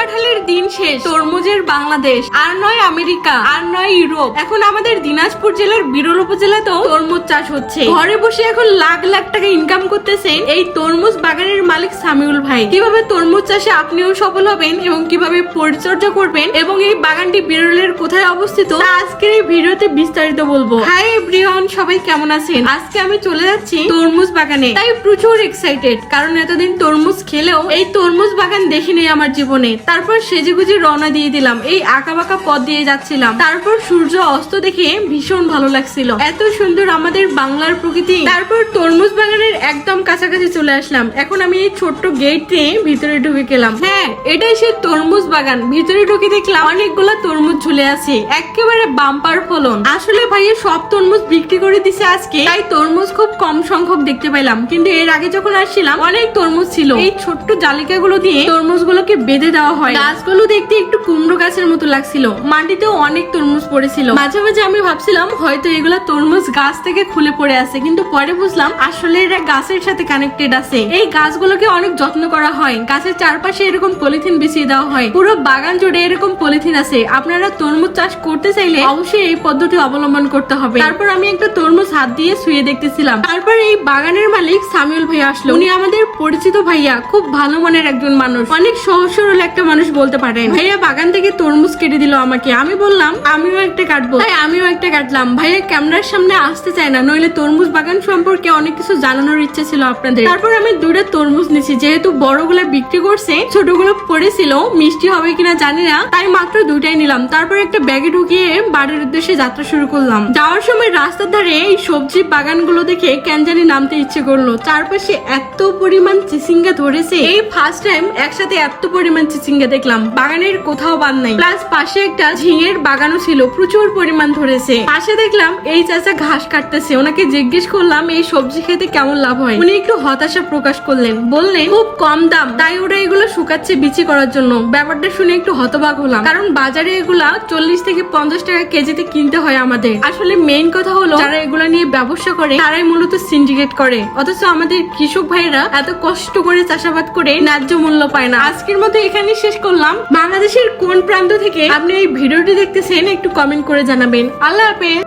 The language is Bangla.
কাঁঠালের দিন শেষ, তরমুজের বাংলাদেশ, আর নয় আমেরিকা, আর নয় ইউরোপ। এখন আমাদের দিনাজপুর জেলার বিরল উপজেলাতেও তরমুজ চাষ হচ্ছে। ঘরে বসে এখন লাখ লাখ টাকা ইনকাম করতেছেন এই তরমুজ বাগানের মালিক সামিউল ভাই। কিভাবে তরমুজ চাষে আপনিও সফল হবেন এবং কিভাবে পরিচর্যা করবেন এবং এই বাগানটি বিরলের কোথায় অবস্থিত তা আজকের এই ভিডিওতে বিস্তারিত বলবো। হাই এভরিওয়ান, সবাই কেমন আছেন? আজকে আমি চলে যাচ্ছি তরমুজ বাগানে, তাই প্রচুর এক্সাইটেড, কারণ এতদিন তরমুজ খেলেও এই তরমুজ বাগান দেখিনি আমার জীবনে। তারপর সেজেগুজে রওনা দিয়ে দিলাম, এই আঁকাবাঁকা পথ দিয়ে যাচ্ছিলাম। তারপর সূর্য অস্ত দেখে ভীষণ ভালো লাগছিল, এত সুন্দর আমাদের বাংলার প্রকৃতি। তারপর তরমুজ বাগানের একদম কাছাকাছি চলে আসলাম। এখন আমি এই ছোট্ট গেট দিয়ে ভিতরে ঢুকে গেলাম। হ্যাঁ, এটাই সে তরমুজ বাগান। ভিতরে ঢুকে দেখলাম অনেকগুলা তরমুজ ঝুলে আছে, একেবারে বাম্পার ফলন। আসলে ভাইয়া সব তরমুজ বিক্রি করে দিছে আজকে, তাই তরমুজ খুব কম সংখ্যক দেখতে পেলাম। কিন্তু এর আগে যখন আসছিলাম অনেক তরমুজ ছিল। এই ছোট্ট জালিকা গুলো দিয়ে তরমুজ গুলোকে বেঁধে দেওয়া হয়। গাছগুলো দেখতে একটু কুমড়ো গাছের মতো লাগছিল। মাটিতেও অনেক তরমুজ পড়েছিল। মাঝে মাঝে আমি ভাবছিলাম হয়তো এগুলা তরমুজ গাছ থেকে খুলে পড়ে আছে, কিন্তু পরে বুঝলাম আসলে এরা গাছের সাথে কানেক্টেড আছে। এই গাছগুলোকে অনেক যত্ন করা হয়, গাছের চারপাশে এরকম পলিথিন বিছিয়ে দেওয়া হয়। পুরো বাগান জুড়ে এরকম পলিথিন আছে। আপনারা তরমুজ চাষ করতে চাইলে অবশ্যই এই পদ্ধতি অবলম্বন করতে হবে। তারপর আমি একটা তরমুজ হাত দিয়ে শুয়ে দেখতেছিলাম। তারপর এই বাগানের মালিক সামিউল ভাই আসলো। উনি আমাদের পরিচিত ভাইয়া, খুব ভালো মনের একজন মানুষ, অনেক সহজ সরল একটা মানুষ বলতে পারেন। ভাইয়া বাগান থেকে তরমুজ কেটে দিল আমাকে। আমি বললাম আমিও একটা কাটবো, তাই আমিও একটা কাটলাম। ভাইয়া ক্যামেরার সামনে আসতে চায় না, নইলে তরমুজ বাগান সম্পর্কে অনেক কিছু জানানোর ইচ্ছে ছিল আপনাদের। তারপর আমি দুটো তরমুজ নিছি, যেহেতু বড়গুলা বিক্রি করছে, ছোটগুলো পড়েছিল, মিষ্টি হবে কিনা জানি না, তাই মাত্র দুইটাই নিলাম। তারপর একটা ব্যাগে ঢুকিয়ে বাড়ির উদ্দেশ্যে যাত্রা শুরু করলাম। যাওয়ার সময় রাস্তার ধারে এই সবজি বাগানগুলো দেখে কেন জানি নামতে ইচ্ছে করলো। চারপাশে এত পরিমাণ চিচিঙ্গা ধরেছে, এই ফার্স্ট টাইম একসাথে এত পরিমাণ চিচিঙ্গা দেখলাম। বাগানের কোথাও বাদ নাই। প্লাস পাশে একটা ঝিঙের বাগানও ছিল, প্রচুর পরিমাণ ধরেছে। পাশে দেখলাম এই চাচা ঘাস কাটতেছে। ওনাকে জিজ্ঞেস করলাম এই সবজি খেতে কেমন লাভ হয়। উনি একটু হতাশা প্রকাশ করলেন, বললেন খুব কম দাম, তাই ওরা এগুলো শুকাচ্ছে বিচি করার জন্য। ব্যাপারটা শুনে একটু হতবাক হলাম, কারণ বাজারে এগুলা 40 থেকে 50 টাকা কেজিতে কিনতে হয় আমাদের। আসলে মেইন কথা হলো যারা এগুলা নিয়ে ব্যবসা করে তারাই মূলত সিন্ডিকেট করে, অথচ আমাদের কৃষক ভাইরা এত কষ্ট করে চাষাবাদ করে ন্যায্য মূল্য পায় না। আজকের মতো এখানেই শেষ করলাম। বাংলাদেশের কোন প্রান্ত থেকে আপনি এই ভিডিওটি দেখতেছেন একটু কমেন্ট করে জানাবেন। আল্লাহ হাফেজ।